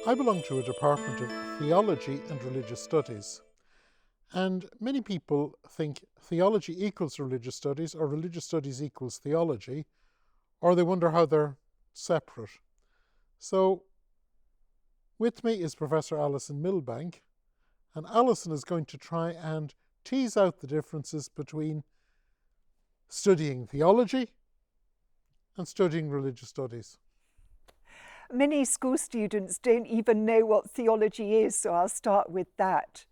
I belong to a department of Theology and Religious Studies, and many people think theology equals religious studies or religious studies equals theology, or they wonder how they're separate. So with me is Professor Alison Milbank, and Alison is going to try and tease out the differences between studying theology and studying religious studies. Many school students don't even know what theology is, so I'll start with that.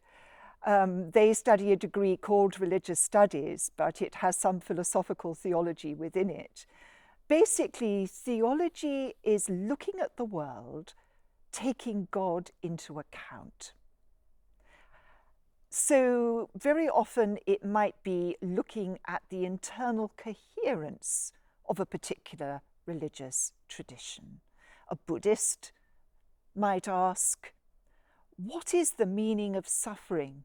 They study a degree called Religious Studies, but it has some philosophical theology within it. Basically, theology is looking at the world, taking God into account. So very often it might be looking at the internal coherence of a particular religious tradition. A Buddhist might ask, what is the meaning of suffering?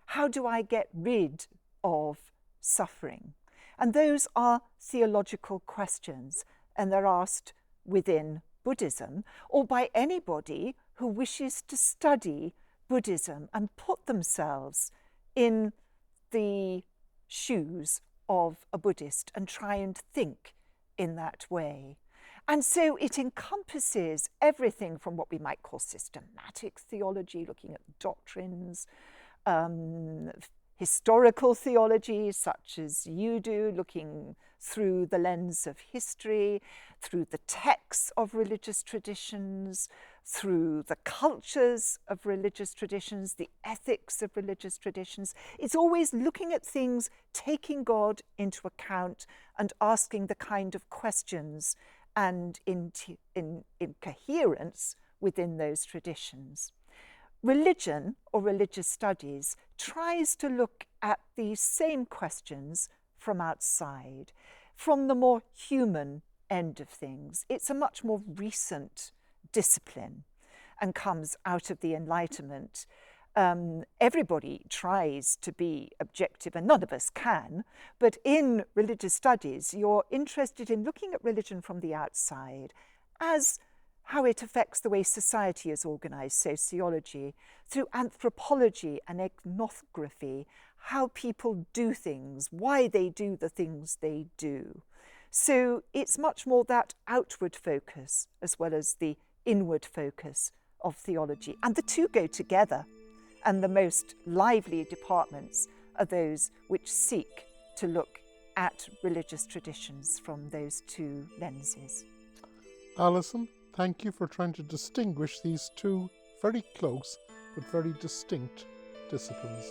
How do I get rid of suffering? And those are theological questions, and they're asked within Buddhism or by anybody who wishes to study Buddhism and put themselves in the shoes of a Buddhist and try and think in that way. And so it encompasses everything from what we might call systematic theology, looking at doctrines, historical theology, such as you do, looking through the lens of history, through the texts of religious traditions, through the cultures of religious traditions, the ethics of religious traditions. It's always looking at things, taking God into account and asking the kind of questions and in coherence within those traditions. Religion or religious studies tries to look at these same questions from outside, from the more human end of things. It's a much more recent discipline and comes out of the Enlightenment. Everybody tries to be objective, and none of us can, but in religious studies, you're interested in looking at religion from the outside as how it affects the way society is organized, sociology, through anthropology and ethnography, how people do things, why they do the things they do. So it's much more that outward focus as well as the inward focus of theology. And the two go together. And the most lively departments are those which seek to look at religious traditions from those two lenses. Alison, thank you for trying to distinguish these two very close but very distinct disciplines.